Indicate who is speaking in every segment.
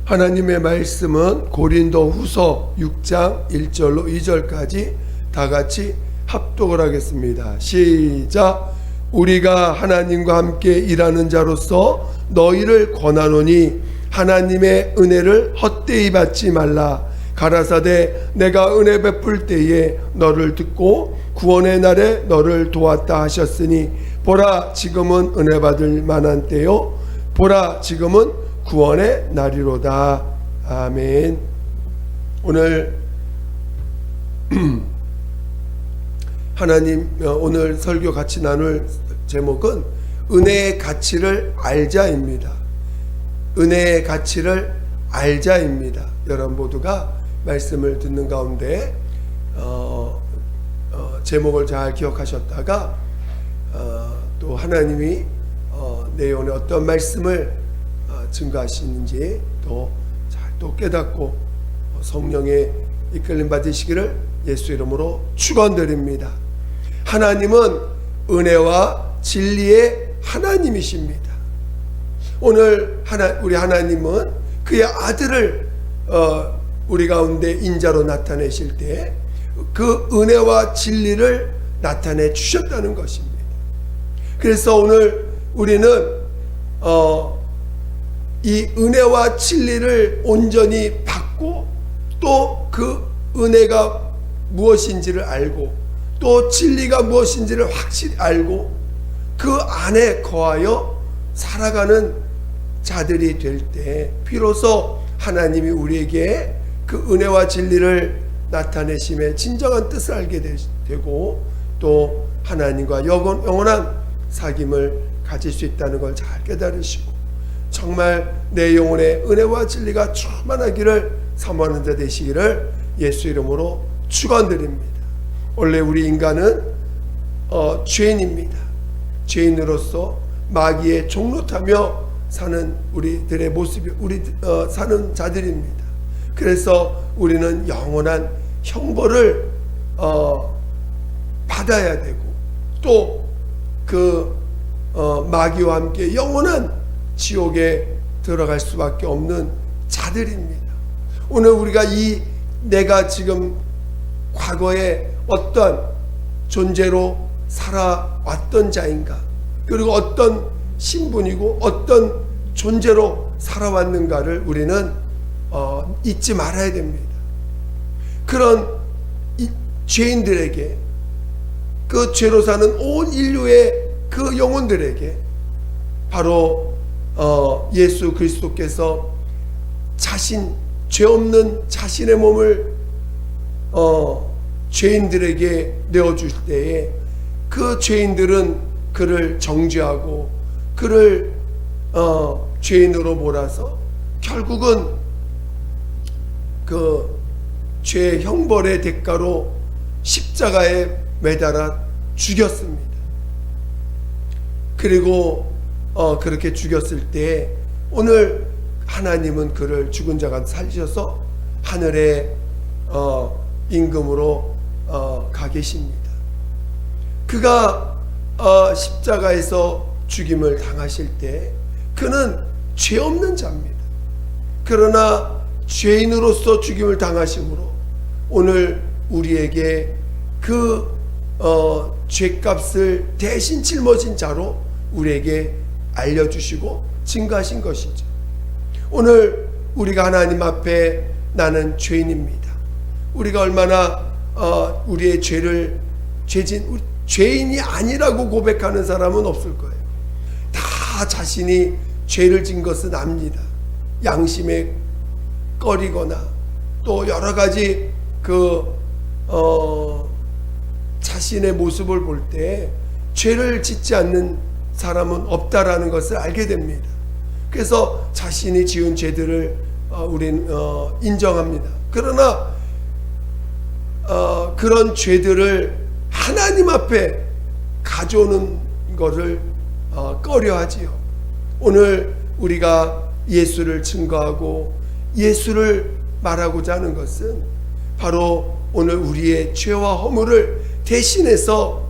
Speaker 1: 하나님의 말씀은 고린도 후서 6장 1절로 2절까지 다 같이 합독을 하겠습니다. 시작. 우리가 하나님과 함께 일하는 자로서 너희를 권하노니 하나님의 은혜를 헛되이 받지 말라. 가라사대 내가 은혜 베풀 때에 너를 듣고 구원의 날에 너를 도왔다 하셨으니 보라 지금은 은혜 받을 만한 때요 보라 지금은 구원의 날이로다. 아멘. 오늘 오늘 설교 같이 나눌 제목은 은혜의 가치를 알자입니다. 은혜의 가치를 알자입니다. 여러분 모두가 말씀을 듣는 가운데 제목을 잘 기억하셨다가 또 하나님이 내용에 어떤 말씀을 증거하시는지 또 깨닫고 성령의 이끌림 받으시기를 예수 이름으로 축원드립니다. 하나님은 은혜와 진리의 하나님이십니다. 오늘 우리 하나님은 그의 아들을 우리 가운데 인자로 나타내실 때 그 은혜와 진리를 나타내 주셨다는 것입니다. 그래서 오늘 우리는 이 은혜와 진리를 온전히 받고 또 그 은혜가 무엇인지를 알고 또 진리가 무엇인지를 확실히 알고 그 안에 거하여 살아가는 자들이 될 때 비로소 하나님이 우리에게 그 은혜와 진리를 나타내심의 진정한 뜻을 알게 되고 또 하나님과 영원한 사귐을 가질 수 있다는 걸 잘 깨달으시고 정말 내 영혼의 은혜와 진리가 충만하기를 사모하는 자 되시기를 예수 이름으로 축원드립니다. 원래 우리 인간은 죄인입니다. 죄인으로서 마귀의 종로 타며 사는 우리들의 모습이 사는 자들입니다. 그래서 우리는 영원한 형벌을 받아야 되고 또 그 마귀와 함께 영원한 지옥에 들어갈 수밖에 없는 자들입니다. 오늘 우리가 내가 지금 과거에 어떤 존재로 살아왔던 자인가 그리고 어떤 신분이고 어떤 존재로 살아왔는가를 우리는 잊지 말아야 됩니다. 그런 죄인들에게 그 죄로 사는 온 인류의 그 영혼들에게 바로 예수 그리스도께서 죄 없는 자신의 몸을 죄인들에게 내어줄 때에 그 죄인들은 그를 정죄하고 그를 죄인으로 몰아서 결국은 그 죄의 형벌의 대가로 십자가에 매달아 죽였습니다. 그리고 그렇게 죽였을 때 오늘 하나님은 그를 죽은 자가 살리셔서 하늘의 임금으로 가 계십니다. 그가 십자가에서 죽임을 당하실 때 그는 죄 없는 자입니다. 그러나 죄인으로서 죽임을 당하심으로 오늘 우리에게 그 죄값을 대신 짊어진 자로 우리에게 알려주시고 증거하신 것이죠. 오늘 우리가 하나님 앞에 나는 죄인입니다. 우리가 얼마나 우리의 죄인이 아니라고 고백하는 사람은 없을 거예요. 다 자신이 죄를 진 것은 압니다. 양심에 꺼리거나 또 여러 가지 자신의 모습을 볼 때 죄를 짓지 않는 사람은 없다라는 것을 알게 됩니다. 그래서 자신이 지은 죄들을 우리는 인정합니다. 그러나 그런 죄들을 하나님 앞에 가져오는 것을 꺼려하지요. 오늘 우리가 예수를 증거하고 예수를 말하고자 하는 것은 바로 오늘 우리의 죄와 허물을 대신해서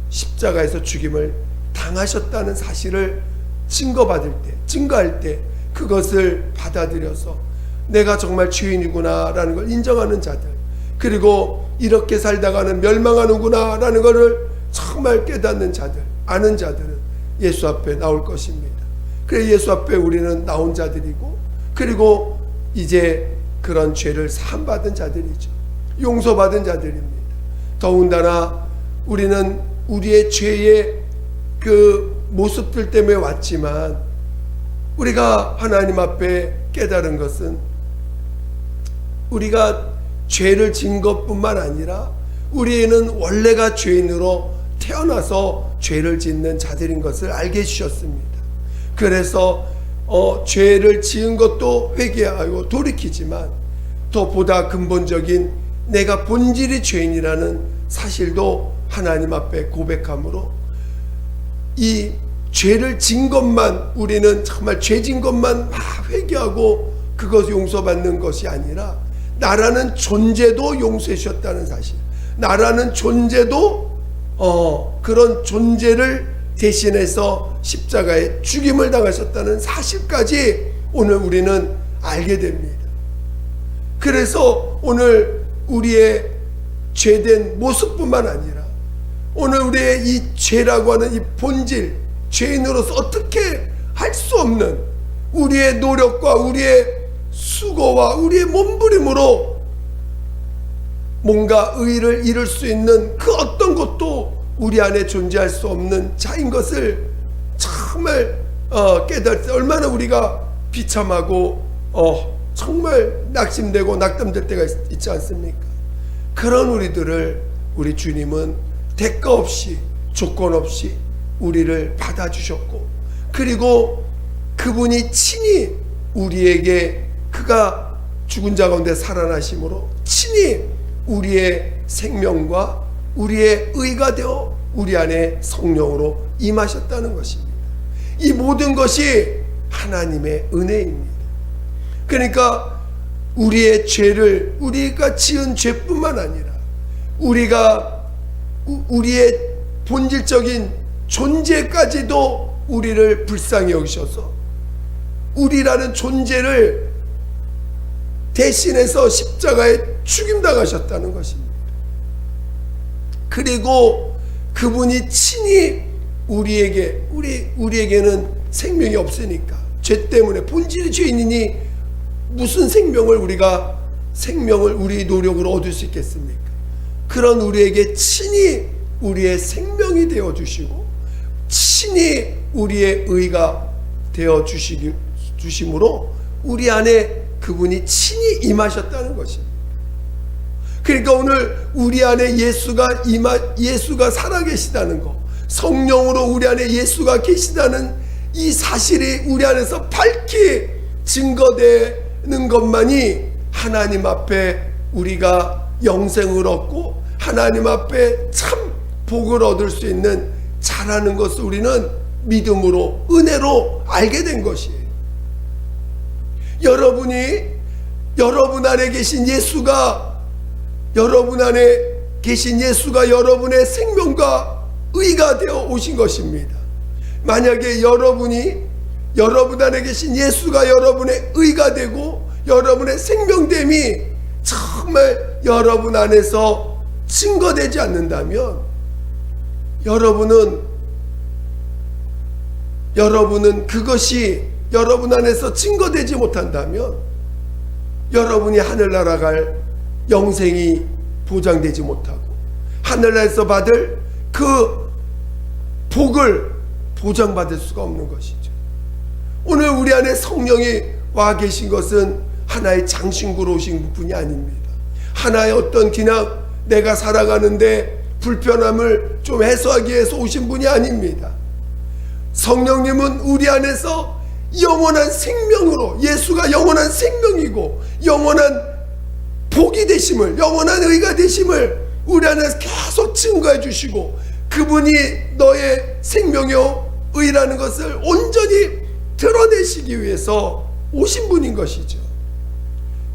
Speaker 1: 십자가에서 죽임을 당하셨다는 사실을 증거할 때 그것을 받아들여서 내가 정말 죄인이구나 라는 걸 인정하는 자들, 그리고 이렇게 살다가는 멸망하는구나 라는 것을 정말 깨닫는 자들, 아는 자들은 예수 앞에 나올 것입니다. 그래 예수 앞에 우리는 나온 자들이고, 그리고 이제 그런 죄를 사함받은 자들이죠. 용서받은 자들입니다. 더군다나 우리는 우리의 죄의 그 모습들 때문에 왔지만, 우리가 하나님 앞에 깨달은 것은 우리가 죄를 진 것뿐만 아니라 우리는 원래가 죄인으로 태어나서 죄를 짓는 자들인 것을 알게 해주셨습니다. 그래서 죄를 지은 것도 회개하고 돌이키지만, 더 보다 근본적인 내가 본질이 죄인이라는 사실도 하나님 앞에 고백함으로, 이 죄를 진 것만, 우리는 정말 죄진 것만 막 회개하고 그것 용서받는 것이 아니라 나라는 존재도 용서해 주셨다는 사실, 나라는 존재도 그런 존재를 대신해서 십자가에 죽임을 당하셨다는 사실까지 오늘 우리는 알게 됩니다. 그래서 오늘 우리의 죄된 모습뿐만 아니라 오늘 우리의 이 죄라고 하는 이 본질, 죄인으로서 어떻게 할 수 없는 우리의 노력과 우리의 수고와 우리의 몸부림으로 뭔가 의를 이룰 수 있는 그 어떤 것도 우리 안에 존재할 수 없는 자인 것을 정말 깨달을 때 얼마나 우리가 비참하고 정말 낙심되고 낙담될 때가 있지 않습니까? 그런 우리들을 우리 주님은 대가 없이 조건 없이 우리를 받아주셨고, 그리고 그분이 친히 우리에게, 그가 죽은 자 가운데 살아나심으로 친히 우리의 생명과 우리의 의가 되어 우리 안에 성령으로 임하셨다는 것입니다. 이 모든 것이 하나님의 은혜입니다. 그러니까 우리의 죄를, 우리가 지은 죄뿐만 아니라 우리의 본질적인 존재까지도 우리를 불쌍히 여기셔서 우리라는 존재를 대신해서 십자가에 죽임당하셨다는 것입니다. 그리고 그분이 친히 우리에게는 생명이 없으니까, 죄 때문에 본질이 죄인이니 무슨 생명을 우리 노력으로 얻을 수 있겠습니까? 그런 우리에게 친히 우리의 생명이 되어 주시고 친히 우리의 의가 되어 주심으로 우리 안에 그분이 친히 임하셨다는 것입니다. 그러니까 오늘 우리 안에 예수가 살아계시다는 것, 성령으로 우리 안에 예수가 계시다는 이 사실이 우리 안에서 밝히 증거되는 것만이 하나님 앞에 우리가 영생을 얻고 하나님 앞에 참 복을 얻을 수 있는 자라는 것을 우리는 믿음으로, 은혜로 알게 된 것이에요. 여러분 안에 계신 예수가 여러분의 생명과 의가 되어 오신 것입니다. 만약에 여러분 안에 계신 예수가 여러분의 의가 되고 여러분의 생명됨이 정말 여러분 안에서 증거되지 않는다면, 여러분은 그것이 여러분 안에서 증거되지 못한다면 여러분이 하늘나라 갈 영생이 보장되지 못하고 하늘나라에서 받을 그 복을 보장받을 수가 없는 것이죠. 오늘 우리 안에 성령이 와 계신 것은 하나의 장신구로 오신 분이 아닙니다. 하나의 어떤 그냥 내가 살아가는데 불편함을 좀 해소하기 위해서 오신 분이 아닙니다. 성령님은 우리 안에서 영원한 생명으로, 예수가 영원한 생명이고 영원한 복이 되심을, 영원한 의가 되심을 우리 안에서 계속 증거해 주시고, 그분이 너의 생명이요 의라는 것을 온전히 드러내시기 위해서 오신 분인 것이죠.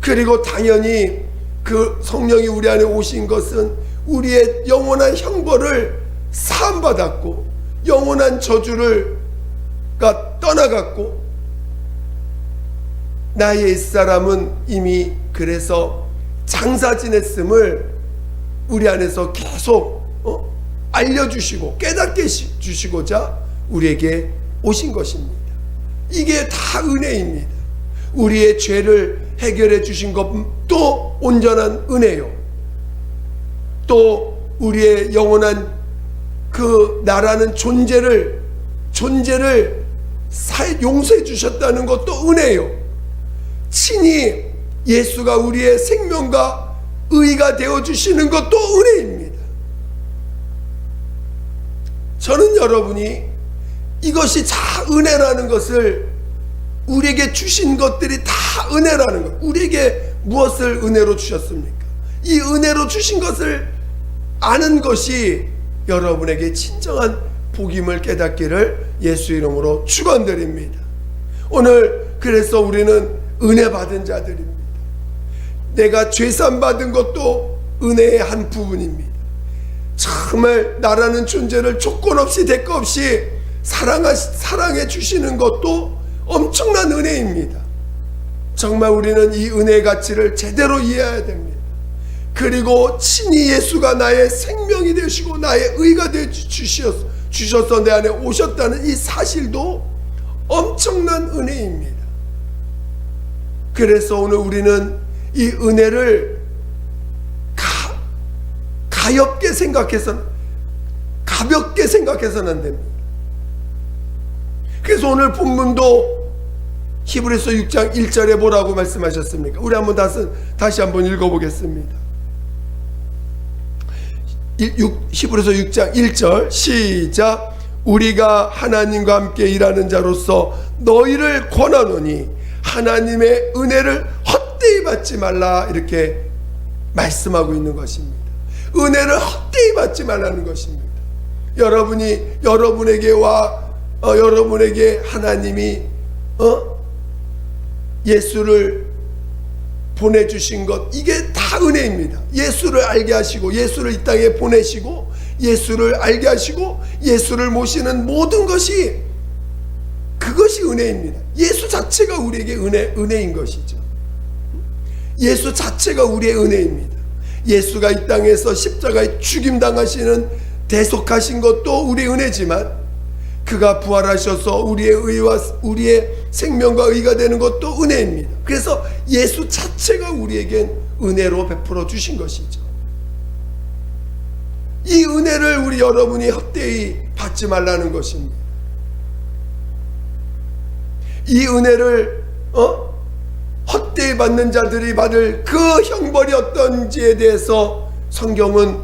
Speaker 1: 그리고 당연히 그 성령이 우리 안에 오신 것은 우리의 영원한 형벌을 사함받았고 영원한 저주를 떠나갔고 나의 옛사람은 이미 그래서 장사 지냈음을 우리 안에서 계속 알려주시고 깨닫게 주시고자 우리에게 오신 것입니다. 이게 다 은혜입니다. 우리의 죄를 해결해 주신 것도 온전한 은혜요. 또 우리의 영원한 그 나라는 존재를 용서해 주셨다는 것도 은혜요. 친히 예수가 우리의 생명과 의가 되어 주시는 것도 은혜입니다. 저는 여러분이 이것이 다 은혜라는 것을, 우리에게 주신 것들이 다 은혜라는 것, 우리에게 무엇을 은혜로 주셨습니까? 이 은혜로 주신 것을 아는 것이 여러분에게 진정한 복임을 깨닫기를 예수 이름으로 축원드립니다. 오늘 그래서 우리는 은혜 받은 자들입니다. 내가 죄산 받은 것도 은혜의 한 부분입니다. 정말 나라는 존재를 조건 없이 대가 없이 사랑해 주시는 것도 엄청난 은혜입니다. 정말 우리는 이 은혜의 가치를 제대로 이해해야 됩니다. 그리고 친히 예수가 나의 생명이 되시고 나의 의가 되어 주셔서 내 안에 오셨다는 이 사실도 엄청난 은혜입니다. 그래서 오늘 우리는 이 은혜를 가볍게 생각해서는 안 됩니다. 그래서 오늘 본문도 히브리서 6장 1절에 뭐라고 말씀하셨습니까? 우리 한번 다시 한번 읽어보겠습니다. 히브리서 6장 1절 시작. 우리가 하나님과 함께 일하는 자로서 너희를 권하노니 하나님의 은혜를 헛되이 받지 말라, 이렇게 말씀하고 있는 것입니다. 은혜를 헛되이 받지 말라는 것입니다. 여러분에게 하나님이 예수를 보내주신 것, 이게 다 은혜입니다. 예수를 알게 하시고 예수를 이 땅에 보내시고 예수를 알게 하시고 예수를 모시는 모든 것이, 그것이 은혜입니다. 예수 자체가 우리에게 은혜인 것이죠. 예수 자체가 우리의 은혜입니다. 예수가 이 땅에서 십자가에 죽임당하시는 대속하신 것도 우리의 은혜지만, 그가 부활하셔서 우리의 의와 우리의 생명과 의가 되는 것도 은혜입니다. 그래서 예수 자체가 우리에겐 은혜로 베풀어 주신 것이죠. 이 은혜를 우리 여러분이 헛되이 받지 말라는 것입니다. 이 은혜를 헛되이 받는 자들이 받을 그 형벌이 어떤지에 대해서 성경은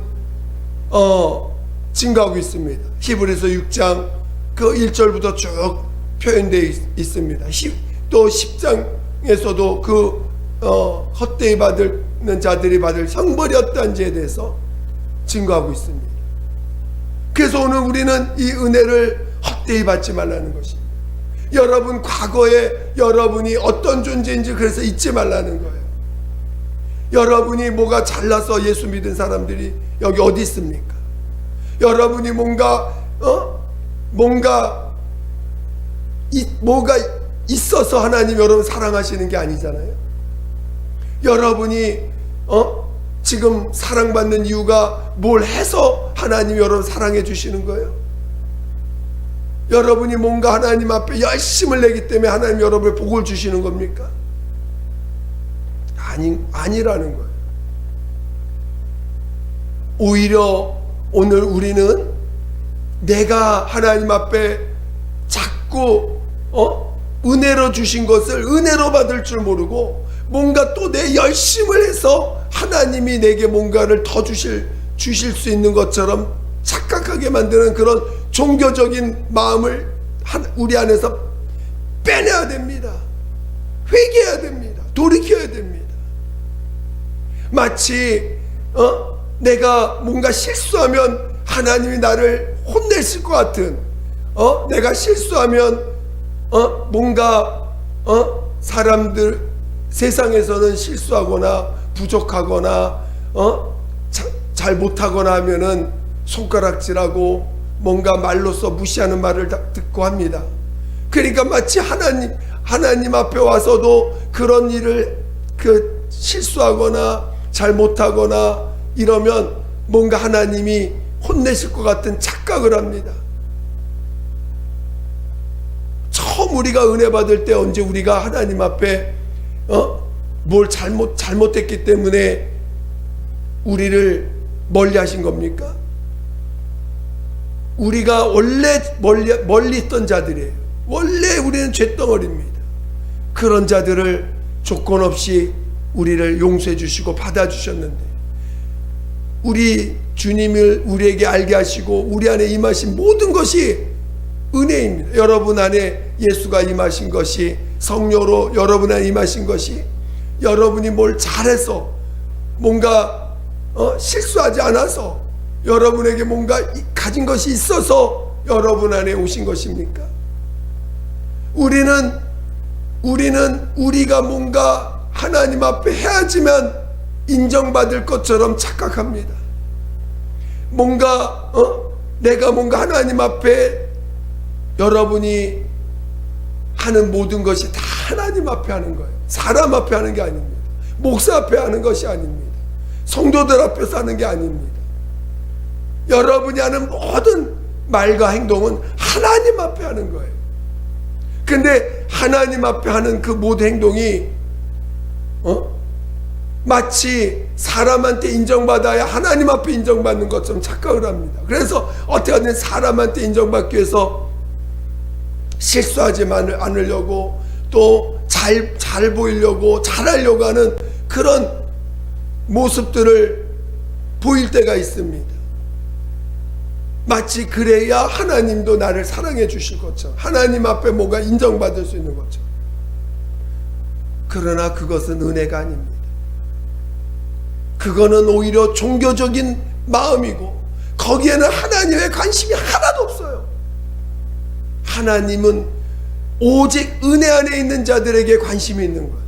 Speaker 1: 증거하고 있습니다. 히브리서 6장 그 1절부터 쭉 표현되어 있습니다. 또 10장에서도 그 헛되이 받는 자들이 받을 형벌이 어떤지에 대해서 증거하고 있습니다. 그래서 오늘 우리는 이 은혜를 헛되이 받지 말라는 것입니다. 여러분 과거에 여러분이 어떤 존재인지 그래서 잊지 말라는 거예요. 여러분이 뭐가 잘나서 예수 믿은 사람들이 여기 어디 있습니까? 여러분이 뭔가 있어서 하나님 여러분 사랑하시는 게 아니잖아요. 여러분이 지금 사랑받는 이유가 뭘 해서 하나님 여러분 사랑해 주시는 거예요? 여러분이 뭔가 하나님 앞에 열심을 내기 때문에 하나님 여러분을 복을 주시는 겁니까? 아니라는 거예요. 오히려 오늘 우리는 내가 하나님 앞에 자꾸 은혜로 주신 것을 은혜로 받을 줄 모르고 뭔가 또 내 열심을 해서 하나님이 내게 뭔가를 더 주실 수 있는 것처럼 착각하게 만드는 그런 종교적인 마음을 우리 안에서 빼내야 됩니다. 회개해야 됩니다. 돌이켜야 됩니다. 마치 내가 뭔가 실수하면 하나님이 나를 혼내실 것 같은, 내가 실수하면 뭔가 사람들 세상에서는 실수하거나 부족하거나 잘 못하거나 하면은 손가락질하고 뭔가 말로써 무시하는 말을 듣고 합니다. 그러니까 마치 하나님 앞에 와서도 그런 일을 실수하거나 잘못하거나 이러면 뭔가 하나님이 혼내실 것 같은 착각을 합니다. 처음 우리가 은혜 받을 때 언제 우리가 하나님 앞에 뭘 잘못했기 때문에 우리를 멀리 하신 겁니까? 우리가 원래 멀리 있던 자들이에요. 원래 우리는 죄덩어리입니다. 그런 자들을 조건 없이 우리를 용서해 주시고 받아주셨는데, 우리 주님을 우리에게 알게 하시고 우리 안에 임하신 모든 것이 은혜입니다. 여러분 안에 예수가 임하신 것이, 성령으로 여러분 안에 임하신 것이, 여러분이 뭘 잘해서 뭔가 실수하지 않아서 여러분에게 뭔가 가진 것이 있어서 여러분 안에 오신 것입니까? 우리는 우리가 뭔가 하나님 앞에 해야지만 인정받을 것처럼 착각합니다. 뭔가 내가 뭔가 하나님 앞에, 여러분이 하는 모든 것이 다 하나님 앞에 하는 거예요. 사람 앞에 하는 게 아닙니다. 목사 앞에 하는 것이 아닙니다. 성도들 앞에서 하는 게 아닙니다. 여러분이 하는 모든 말과 행동은 하나님 앞에 하는 거예요. 근데 하나님 앞에 하는 그 모든 행동이 마치 사람한테 인정받아야 하나님 앞에 인정받는 것처럼 착각을 합니다. 그래서 어떻게 하든 사람한테 인정받기 위해서 실수하지 않으려고, 또 잘 보이려고, 잘하려고 하는 그런 모습들을 보일 때가 있습니다. 마치 그래야 하나님도 나를 사랑해 주실 것처럼, 하나님 앞에 뭔가 인정받을 수 있는 것처럼. 그러나 그것은 은혜가 아닙니다. 그거는 오히려 종교적인 마음이고, 거기에는 하나님의 관심이 하나도 없어요. 하나님은 오직 은혜 안에 있는 자들에게 관심이 있는 거예요.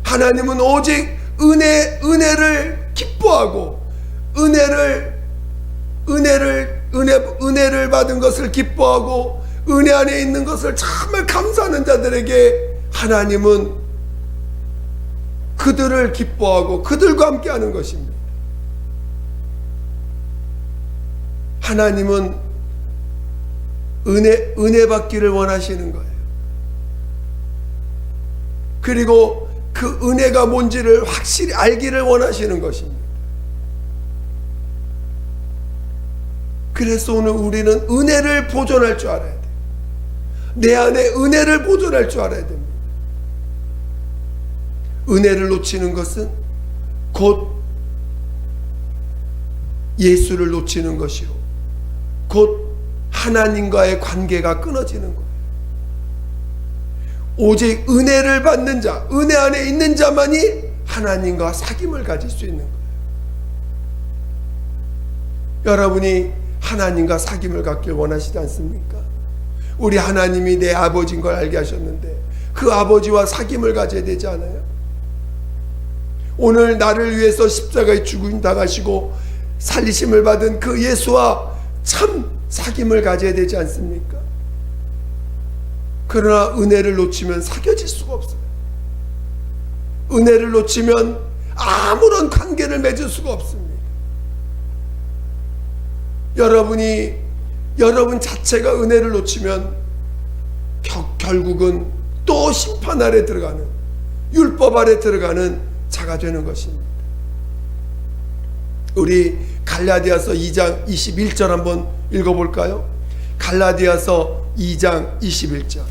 Speaker 1: 하나님은 오직 은혜를 기뻐하고, 은혜를 받은 것을 기뻐하고, 은혜 안에 있는 것을 정말 감사하는 자들에게 하나님은 그들을 기뻐하고 그들과 함께 하는 것입니다. 하나님은 은혜 받기를 원하시는 거예요. 그리고 그 은혜가 뭔지를 확실히 알기를 원하시는 것입니다. 그래서 오늘 우리는 은혜를 보존할 줄 알아야 돼요. 내 안에 은혜를 보존할 줄 알아야 됩니다. 은혜를 놓치는 것은 곧 예수를 놓치는 것이요, 곧 하나님과의 관계가 끊어지는 거예요. 오직 은혜를 받는 자, 은혜 안에 있는 자만이 하나님과 사귐을 가질 수 있는 거예요. 여러분이 하나님과 사귐을 갖길 원하시지 않습니까? 우리 하나님이 내 아버지인 걸 알게 하셨는데 그 아버지와 사귐을 가져야 되지 않아요? 오늘 나를 위해서 십자가에 죽임 당하시고 살리심을 받은 그 예수와 참 사귐을 가져야 되지 않습니까? 그러나 은혜를 놓치면 사귀어질 수가 없어요. 은혜를 놓치면 아무런 관계를 맺을 수가 없습니다. 여러분 자체가 은혜를 놓치면 결국은 또 심판 아래 들어가는, 율법 아래 들어가는 자가 되는 것입니다. 우리 갈라디아서 2장 21절 한번 읽어볼까요? 갈라디아서 2장 21절.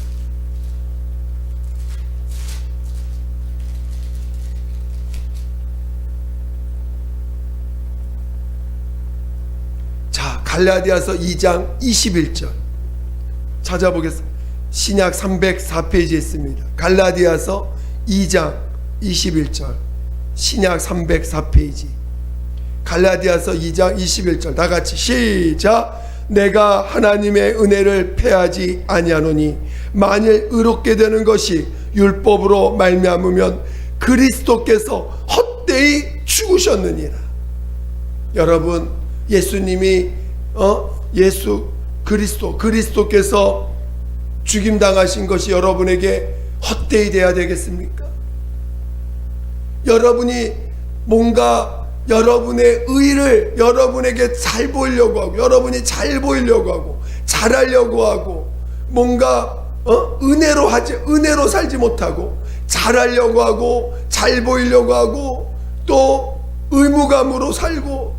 Speaker 1: 자, 갈라디아서 2장 21절 찾아보겠습니다. 신약 304페이지에 있습니다. 갈라디아서 2장 21절, 신약 304페이지. 갈라디아서 2장 21절 다 같이 시작. 내가 하나님의 은혜를 패하지 아니하노니 만일 의롭게 되는 것이 율법으로 말미암으면 그리스도께서 헛되이 죽으셨느니라. 여러분, 예수님이 그리스도께서 죽임당하신 것이 여러분에게 헛되이 돼야 되겠습니까? 여러분이 뭔가 여러분의 의를 여러분에게 잘 보이려고 하고, 여러분이 잘 보이려고 하고, 잘하려고 하고, 뭔가 은혜로 살지 못하고, 잘하려고 하고, 잘 보이려고 하고, 또 의무감으로 살고,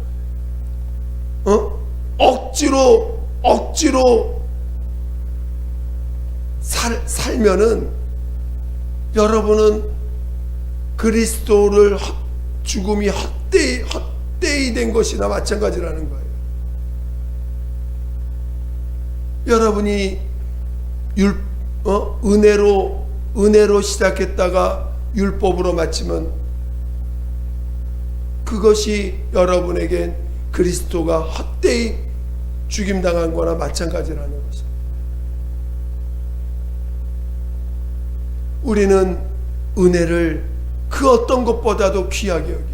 Speaker 1: 억지로 살면은 여러분은 그리스도를 죽음이 헛되이 된 것이나 마찬가지라는 거예요. 여러분이 은혜로 시작했다가 율법으로 마치면 그것이 여러분에겐 그리스도가 헛되이 죽임당한 거나 마찬가지라는 것입니다. 우리는 은혜를 그 어떤 것보다도 귀하게 여겨야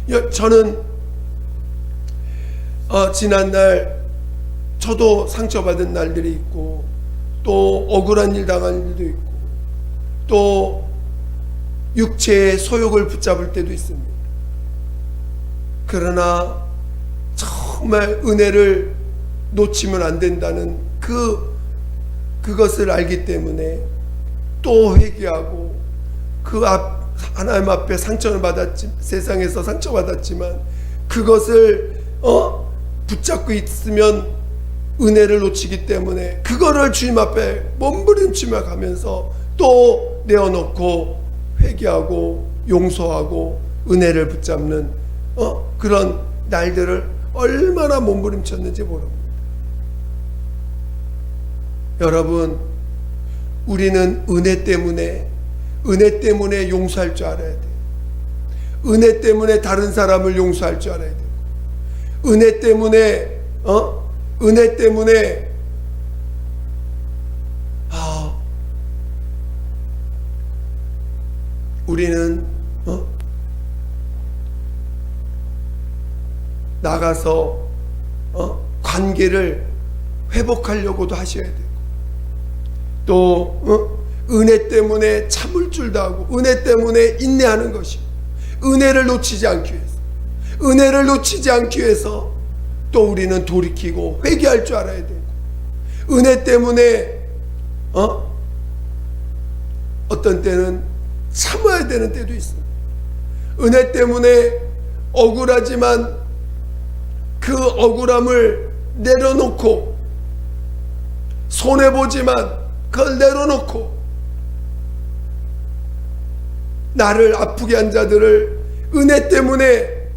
Speaker 1: 돼요. 저는 지난날 저도 상처받은 날들이 있고, 또 억울한 일 당한 일도 있고, 또 육체의 소욕을 붙잡을 때도 있습니다. 그러나 정말 은혜를 놓치면 안 된다는 그것을 알기 때문에 또 회개하고, 하나님 앞에 상처를 세상에서 상처받았지만 그것을 붙잡고 있으면 은혜를 놓치기 때문에 그거를 주님 앞에 몸부림치며 가면서 또 내어놓고 회개하고 용서하고 은혜를 붙잡는 그런 날들을 얼마나 몸부림쳤는지 모릅니다. 여러분, 우리는 은혜 때문에 용서할 줄 알아야 돼요. 은혜 때문에 다른 사람을 용서할 줄 알아야 돼요. 은혜 때문에 우리는 나가서 관계를 회복하려고도 하셔야 돼요. 또 은혜 때문에 참을 줄도 하고, 은혜 때문에 인내하는 것이, 은혜를 놓치지 않기 위해서 또 우리는 돌이키고 회개할 줄 알아야 되고, 은혜 때문에 어떤 때는 참아야 되는 때도 있습니다. 은혜 때문에 억울하지만 그 억울함을 내려놓고, 손해보지만 그걸 내려놓고, 나를 아프게 한 자들을 은혜 때문에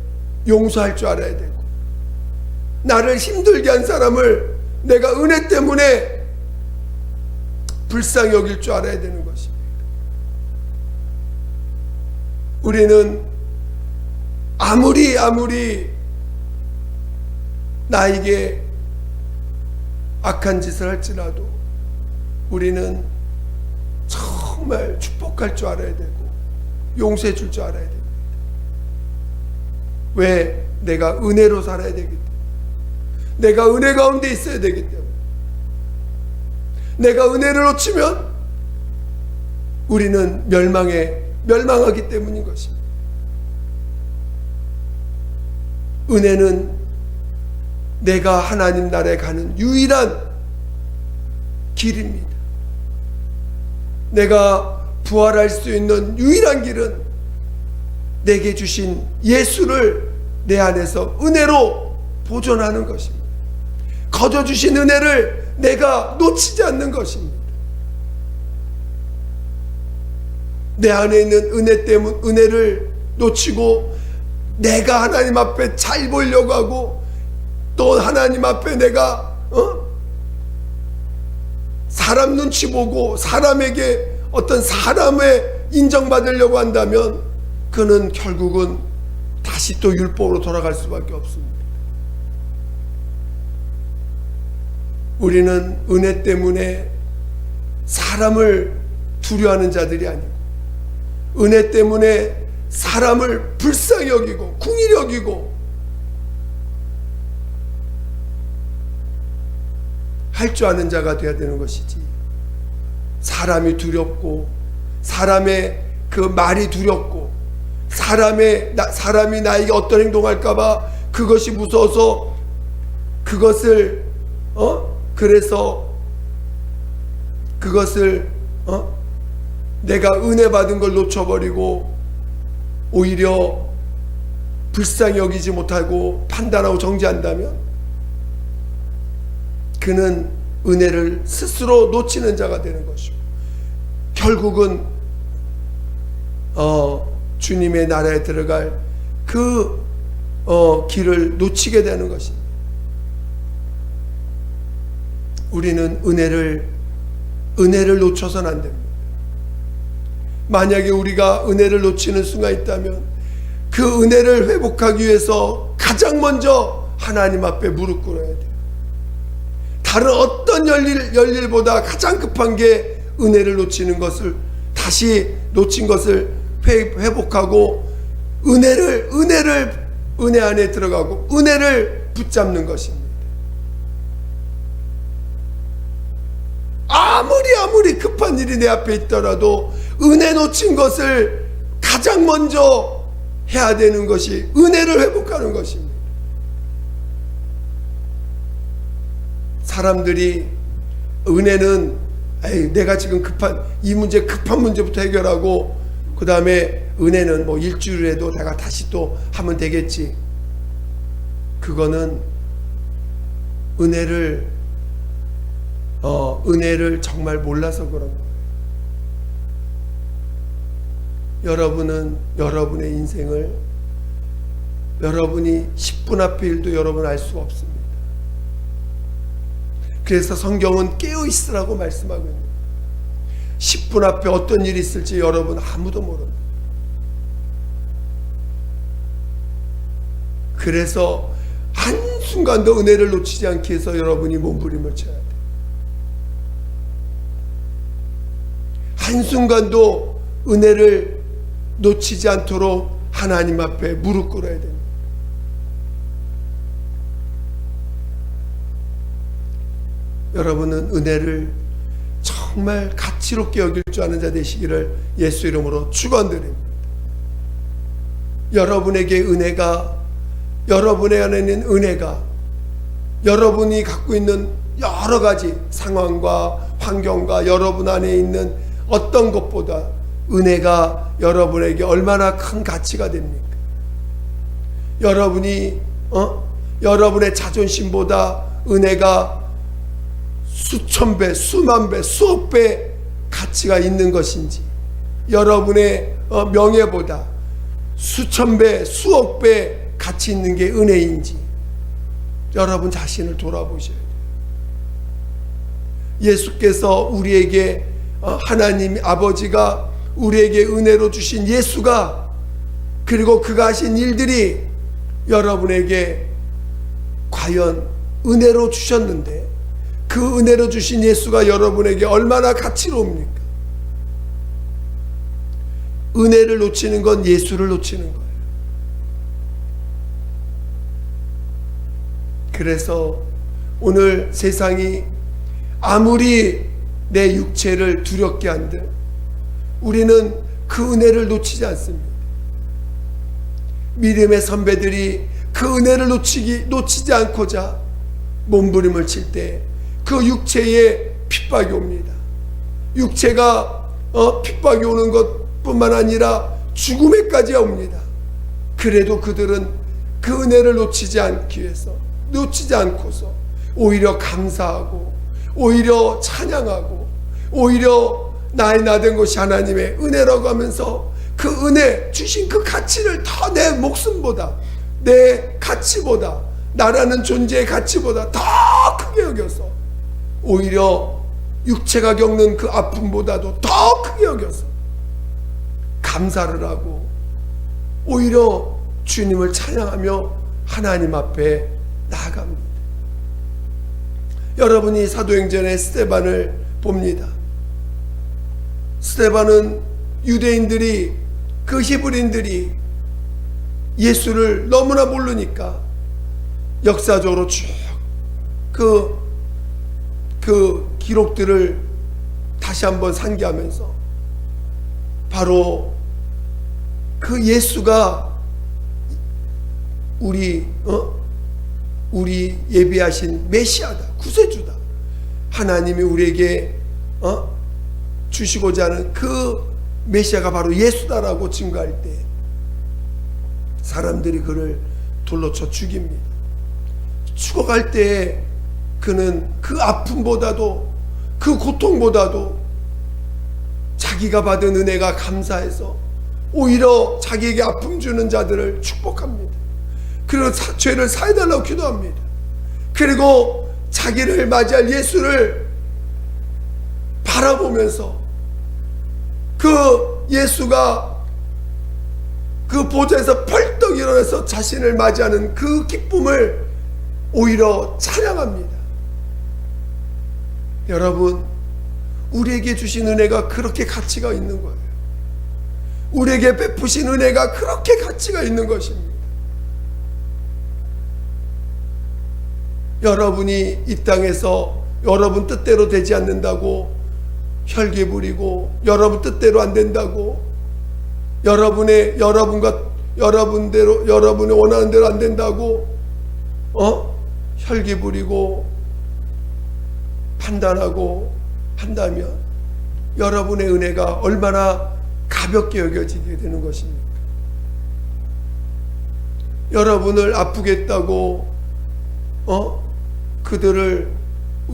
Speaker 1: 용서할 줄 알아야 되고, 나를 힘들게 한 사람을 내가 은혜 때문에 불쌍히 여길 줄 알아야 되는 것입니다. 우리는 아무리 나에게 악한 짓을 할지라도 우리는 정말 축복할 줄 알아야 되고 용서해 줄 줄 알아야 됩니다. 왜? 내가 은혜로 살아야 되기 때문에, 내가 은혜 가운데 있어야 되기 때문에. 내가 은혜를 놓치면 우리는 멸망하기 때문인 것입니다. 은혜는 내가 하나님 나라에 가는 유일한 길입니다. 내가 부활할 수 있는 유일한 길은 내게 주신 예수를 내 안에서 은혜로 보존하는 것입니다. 거저 주신 은혜를 내가 놓치지 않는 것입니다. 내 안에 있는 은혜를 놓치고 내가 하나님 앞에 잘 보이려고 하고, 또 하나님 앞에 내가 사람 눈치 보고 사람에게 어떤 사람의 인정받으려고 한다면 그는 결국은 다시 또 율법으로 돌아갈 수밖에 없습니다. 우리는 은혜 때문에 사람을 두려워하는 자들이 아니고, 은혜 때문에 사람을 불쌍히 여기고 궁히 여기고 할 줄 아는 자가 되어야 되는 것이지, 사람이 두렵고 사람의 그 말이 두렵고 사람이 나에게 어떤 행동할까봐 그것이 무서워서 그것을 그래서 그것을 내가 은혜 받은 걸 놓쳐버리고 오히려 불쌍히 여기지 못하고 판단하고 정죄한다면 그는 은혜를 스스로 놓치는 자가 되는 것이고 결국은 주님의 나라에 들어갈 그 길을 놓치게 되는 것입니다. 우리는 은혜를 놓쳐서는 안 됩니다. 만약에 우리가 은혜를 놓치는 수가 있다면 그 은혜를 회복하기 위해서 가장 먼저 하나님 앞에 무릎 꿇어야 돼요. 다른 어떤 열일보다 가장 급한 게 은혜를 놓치는 것을 다시 놓친 것을 회복하고 은혜 안에 들어가고 은혜를 붙잡는 것입니다. 아무리 급한 일이 내 앞에 있더라도 은혜 놓친 것을 가장 먼저 해야 되는 것이 은혜를 회복하는 것입니다. 사람들이 은혜는 내가 지금 급한 문제부터 해결하고 그 다음에 은혜는 뭐 일주일에도 내가 다시 또 하면 되겠지. 그거는 은혜를 정말 몰라서 그런 거예요. 여러분은 여러분의 인생을 여러분이 10분 앞의 일도 여러분 알 수가 없습니다. 그래서 성경은 깨어 있으라고 말씀하고 있습니다. 10분 앞에 어떤 일이 있을지 여러분 아무도 모릅니다. 그래서 한순간도 은혜를 놓치지 않기 위해서 여러분이 몸부림을 쳐야 돼요. 한순간도 은혜를 놓치지 않도록 하나님 앞에 무릎 꿇어야 됩니다. 여러분은 은혜를 정말 가치롭게 여길 줄 아는 자 되시기를 예수 이름으로 축원드립니다. 여러분에게 여러분의 안에 있는 은혜가 여러분이 갖고 있는 여러 가지 상황과 환경과 여러분 안에 있는 어떤 것보다 은혜가 여러분에게 얼마나 큰 가치가 됩니까? 여러분의 자존심보다 은혜가 수천 배, 수만 배, 수억 배 가치가 있는 것인지, 여러분의 명예보다 수천 배, 수억 배 가치 있는 게 은혜인지 여러분 자신을 돌아보셔야 돼요. 예수께서 우리에게 하나님 아버지가 우리에게 은혜로 주신 예수가, 그리고 그가 하신 일들이 여러분에게 과연 은혜로 주셨는데 그 은혜로 주신 예수가 여러분에게 얼마나 가치로웁니까? 은혜를 놓치는 건 예수를 놓치는 거예요. 그래서 오늘 세상이 아무리 내 육체를 두렵게 한들 우리는 그 은혜를 놓치지 않습니다. 믿음의 선배들이 그 은혜를 놓치지 않고자 몸부림을 칠 때 그 육체에 핍박이 옵니다. 육체가 핍박이 오는 것뿐만 아니라 죽음에까지 옵니다. 그래도 그들은 그 은혜를 놓치지 않고서 오히려 감사하고 오히려 찬양하고 오히려 나의 나된 것이 하나님의 은혜라고 하면서 그 은혜 주신 그 가치를 더 내 목숨보다 내 가치보다 나라는 존재의 가치보다 더 크게 여겨서 오히려 육체가 겪는 그 아픔보다도 더 크게 여겨서 감사를 하고 오히려 주님을 찬양하며 하나님 앞에 나아갑니다. 여러분이 사도행전의 스데반을 봅니다. 스데반은 유대인들이 그 히브리인들이 예수를 너무나 모르니까 역사적으로 쭉 그 기록들을 다시 한번 상기하면서 바로 그 예수가 우리 예비하신 메시아다, 구세주다. 하나님이 우리에게 주시고자 하는 그 메시아가 바로 예수다라고 증거할 때 사람들이 그를 돌로 쳐 죽입니다. 죽어갈 때 그는 그 아픔보다도 그 고통보다도 자기가 받은 은혜가 감사해서 오히려 자기에게 아픔 주는 자들을 축복합니다. 그리고 죄를 사해달라고 기도합니다. 그리고 자기를 맞이할 예수를 바라보면서 그 예수가 그 보좌에서 벌떡 일어나서 자신을 맞이하는 그 기쁨을 오히려 찬양합니다. 여러분, 우리에게 주신 은혜가 그렇게 가치가 있는 거예요. 우리에게 베푸신 은혜가 그렇게 가치가 있는 것입니다. 여러분이 이 땅에서 여러분 뜻대로 되지 않는다고 혈기 부리고, 여러분 뜻대로 안 된다고, 여러분의 원하는 대로 안 된다고 혈기 부리고 판단하고 한다면 여러분의 은혜가 얼마나 가볍게 여겨지게 되는 것입니까? 여러분을 아프게 했다고 그들을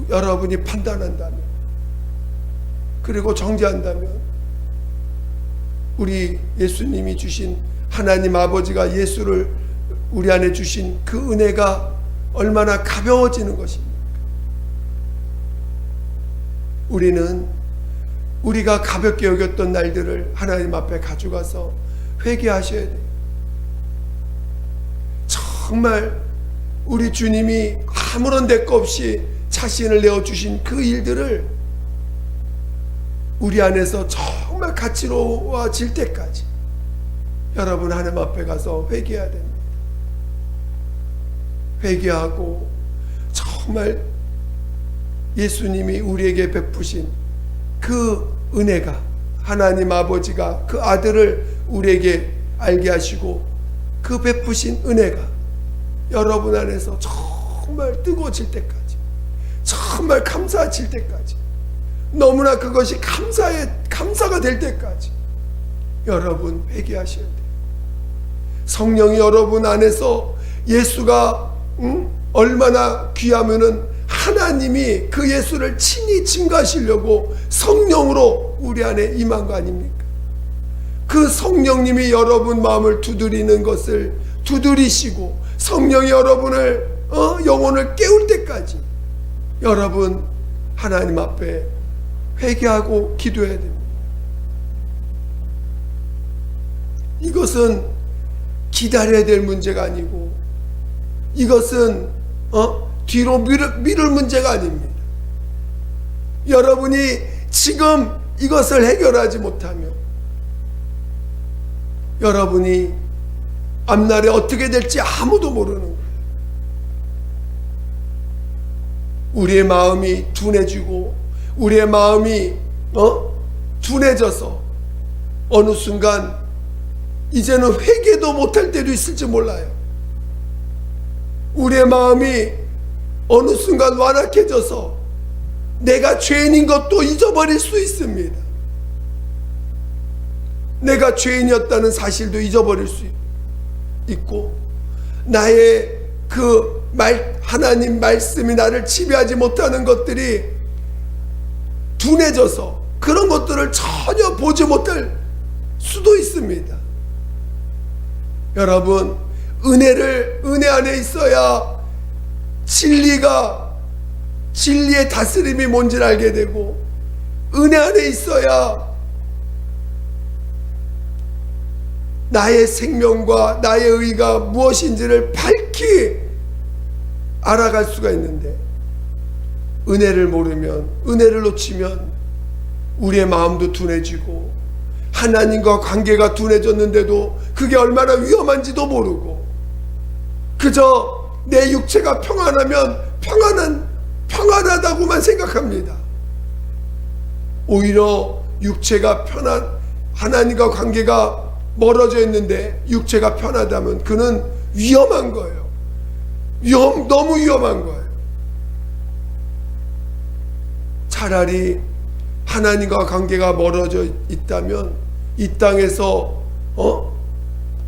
Speaker 1: 여러분이 판단한다면, 그리고 정죄한다면, 우리 예수님이 주신, 하나님 아버지가 예수를 우리 안에 주신 그 은혜가 얼마나 가벼워지는 것입니까? 우리는 우리가 가볍게 여겼던 날들을 하나님 앞에 가져가서 회개하셔야 돼요. 정말 우리 주님이 아무런 대가 없이 자신을 내어주신 그 일들을 우리 안에서 정말 가치로워질 때까지 여러분 하나님 앞에 가서 회개해야 됩니다. 회개하고 정말 예수님이 우리에게 베푸신 그 은혜가, 하나님 아버지가 그 아들을 우리에게 알게 하시고 그 베푸신 은혜가 여러분 안에서 정말 뜨거워질 때까지, 정말 감사해질 때까지, 너무나 그것이 감사가 될 때까지 여러분 회개하셔야 돼요. 성령이 여러분 안에서 예수가 얼마나 귀하면은 하나님이 그 예수를 친히 증거하시려고 성령으로 우리 안에 임한 거 아닙니까? 그 성령님이 여러분 마음을 두드리는 것을 두드리시고 성령이 여러분을 영혼을 깨울 때까지 여러분 하나님 앞에 회개하고 기도해야 됩니다. 이것은 기다려야 될 문제가 아니고, 이것은 뒤로 미룰 문제가 아닙니다. 여러분이 지금 이것을 해결하지 못하면 여러분이 앞날에 어떻게 될지 아무도 모르는 거예요. 우리의 마음이 둔해지고 우리의 마음이 둔해져서 어느 순간 이제는 회개도 못할 때도 있을지 몰라요. 우리의 마음이 어느 순간 완악해져서 내가 죄인인 것도 잊어버릴 수 있습니다. 내가 죄인이었다는 사실도 잊어버릴 수 있고, 나의 하나님 말씀이 나를 지배하지 못하는 것들이 둔해져서 그런 것들을 전혀 보지 못할 수도 있습니다. 여러분, 은혜 안에 있어야 진리의 다스림이 뭔지를 알게 되고, 은혜 안에 있어야 나의 생명과 나의 의가 무엇인지를 밝히 알아갈 수가 있는데, 은혜를 모르면, 은혜를 놓치면 우리의 마음도 둔해지고 하나님과 관계가 둔해졌는데도 그게 얼마나 위험한지도 모르고, 그저 내 육체가 평안하면 평안하다고만 생각합니다. 오히려 육체가 하나님과 관계가 멀어져 있는데 육체가 편하다면 그는 위험한 거예요. 너무 위험한 거예요. 차라리 하나님과 관계가 멀어져 있다면 이 땅에서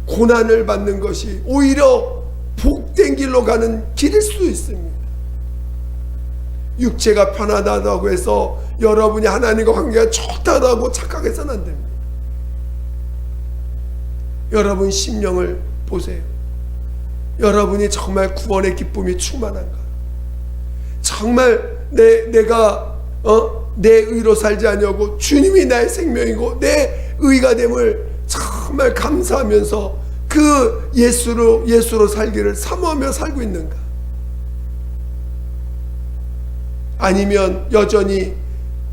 Speaker 1: 고난을 받는 것이 오히려 복된 길로 가는 길일 수 있습니다. 육체가 편하다고 해서 여러분이 하나님과 관계가 좋다고 착각해서는 안 됩니다. 여러분 심령을 보세요. 여러분이 정말 구원의 기쁨이 충만한가? 정말 내가 내 의로 살지 아니하고 주님이 나의 생명이고 내 의가 됨을 정말 감사하면서 그 예수로 살기를 사모하며 살고 있는가? 아니면 여전히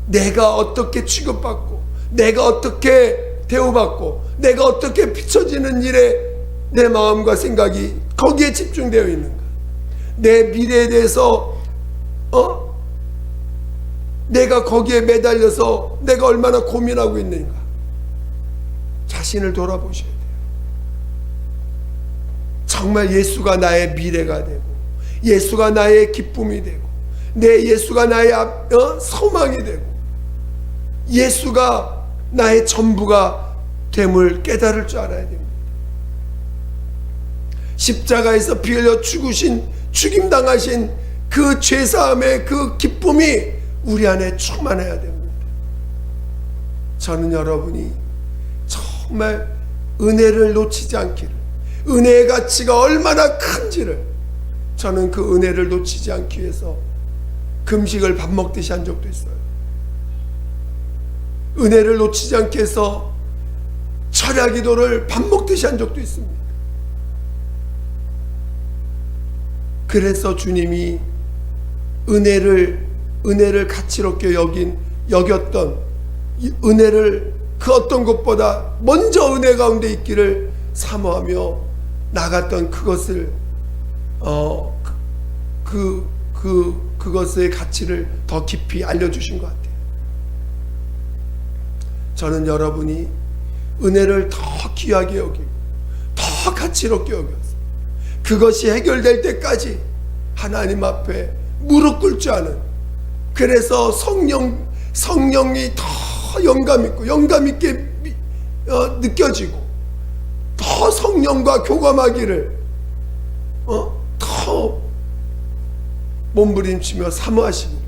Speaker 1: 내가 어떻게 취급받고 내가 어떻게 대우받고 내가 어떻게 비춰지는 일에 내 마음과 생각이 거기에 집중되어 있는가? 내 미래에 대해서 내가 거기에 매달려서 내가 얼마나 고민하고 있는가? 자신을 돌아보셔야 돼요. 정말 예수가 나의 미래가 되고 예수가 나의 기쁨이 되고 내 예수가 나의 소망이 되고 예수가 나의 전부가 됨을 깨달을 줄 알아야 됩니다. 십자가에서 피 흘려 죽임당하신 그 죄사함의 그 기쁨이 우리 안에 충만해야 됩니다. 저는 여러분이 정말 은혜를 놓치지 않기를, 은혜의 가치가 얼마나 큰지를, 저는 그 은혜를 놓치지 않기 위해서 금식을 밥 먹듯이 한 적도 있어요. 은혜를 놓치지 않기 위해서 철야 기도를 밥 먹듯이 한 적도 있습니다. 그래서 주님이 은혜를 가치롭게 여겼던 은혜를 그 어떤 것보다 먼저 은혜 가운데 있기를 사모하며 나갔던 그것을 그것의 가치를 더 깊이 알려주신 것 같아요. 저는 여러분이 은혜를 더 귀하게 여기고 더 가치롭게 여겨서 그것이 해결될 때까지 하나님 앞에 무릎 꿇지 않은, 그래서 성령이 더 영감 있게 느껴지고 더 성령과 교감하기를 더 몸부림치며 사모하시기를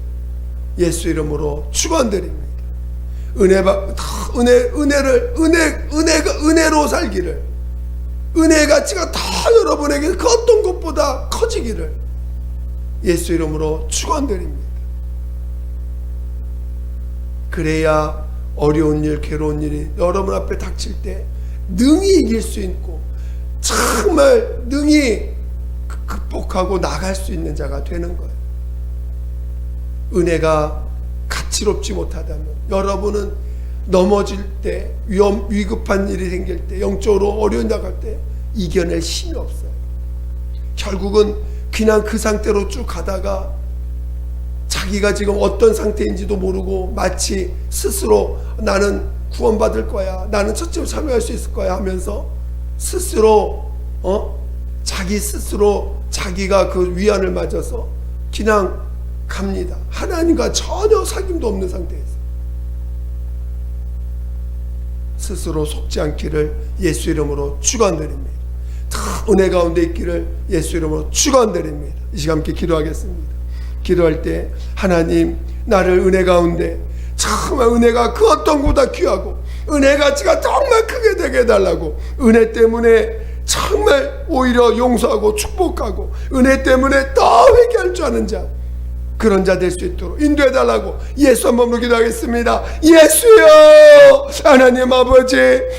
Speaker 1: 예수 이름으로 축원드립니다. 은혜로 살기를, 은혜의 가치가 더 여러분에게 그 어떤 것보다 커지기를 예수 이름으로 축원드립니다. 그래야 어려운 일, 괴로운 일이 여러분 앞에 닥칠 때 능히 이길 수 있고 정말 능히 극복하고 나갈 수 있는 자가 되는 거예요. 은혜가 가치롭지 못하다면 여러분은 넘어질 때, 위급한 일이 생길 때, 영적으로 어려운 나갈 때 이겨낼 힘이 없어요. 결국은 그냥 그 상태로 쭉 가다가 자기가 지금 어떤 상태인지도 모르고 마치 스스로 나는 구원받을 거야, 나는 첫째로 참여할 수 있을 거야 하면서 스스로 자기가 그 위안을 맞아서 그냥 갑니다. 하나님과 전혀 사귐도 없는 상태에서 스스로 속지 않기를 예수 이름으로 축원드립니다. 더 은혜 가운데 있기를 예수 이름으로 축원드립니다. 이 시간 함께 기도하겠습니다. 기도할 때 하나님, 나를 은혜 가운데 정말 은혜가 그 어떤 것보다 귀하고 은혜 가치가 정말 크게 되게 해달라고, 은혜 때문에 정말 오히려 용서하고 축복하고 은혜 때문에 더 회개할 줄 아는 자, 그런 자 될 수 있도록 인도해달라고 예수 한 번으로 기도하겠습니다. 예수여, 하나님 아버지,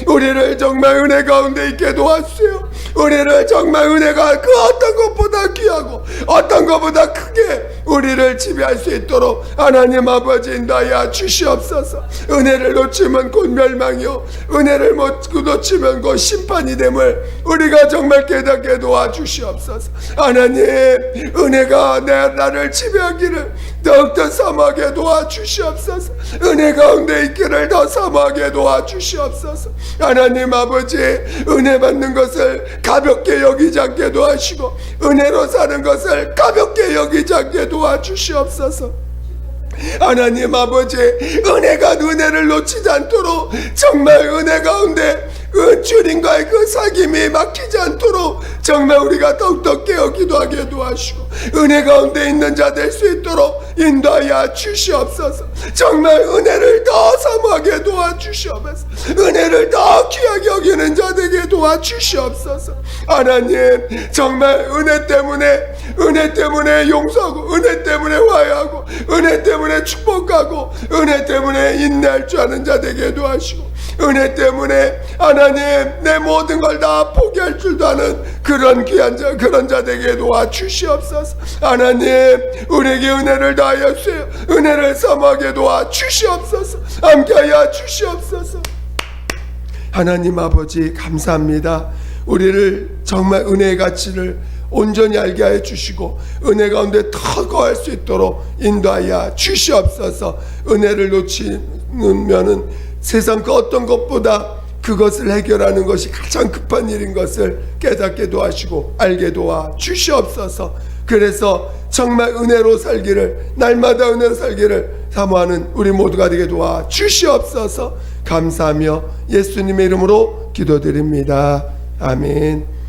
Speaker 1: 우리를 정말 은혜 가운데 있게 도와주세요. 우리를 정말 은혜가 그 어떤 것보다 귀하고 어떤 것보다 크게 우리를 지배할 수 있도록 하나님 아버지 인도하여 주시옵소서. 은혜를 놓치면 곧 멸망이요, 은혜를 못 놓치면 곧 심판이 됨을 우리가 정말 깨닫게 도와주시옵소서. 하나님, 은혜가 나를 지배하기를 더욱더 사모하게 도와주시옵소서. 은혜 가운데 있기를 더 사모하게 도와주시옵소서. 하나님 아버지, 은혜 받는 것을 가볍게 여기지 않게 도와주시고 은혜로 사는 것을 가볍게 여기지 않게 도와주시옵소서. 하나님 아버지, 은혜가 은혜를 놓치지 않도록 정말 은혜 가운데 주님과의 그 사귐이 막히지 않도록 정말 우리가 더욱더 깨어 기도하게 도와주시고 은혜 가운데 있는 자 될 수 있도록 인도하여 주시옵소서. 정말 은혜를 더 사모하게 도와주시옵소서. 은혜를 더 귀하게 여기는 자 되게 도와주시옵소서. 하나님, 정말 은혜 때문에 용서하고 은혜 때문에 화해하고 은혜 때문에 축복하고 은혜 때문에 인내할 줄 아는 자 되게 도와주시고 은혜 때문에 하나님 내 모든 걸 다 포기할 줄도 아는 그런 귀한 자, 그런 자 되게 도와주시옵소서. 하나님, 우리에게 은혜를 다하여 주세요. 은혜를 사모하게 도와주시옵소서. 함께하여 주시옵소서. 하나님 아버지, 감사합니다. 우리를 정말 은혜의 가치를 온전히 알게 하여 주시고 은혜 가운데 더 거할 수 있도록 인도하여 주시옵소서. 은혜를 놓치면은 세상 그 어떤 것보다 그것을 해결하는 것이 가장 급한 일인 것을 깨닫게 도와주시고 알게 도와 주시옵소서. 그래서 정말 은혜로 살기를, 날마다 은혜로 살기를 사모하는 우리 모두가 되게 도와 주시옵소서. 감사하며 예수님의 이름으로 기도드립니다. 아멘.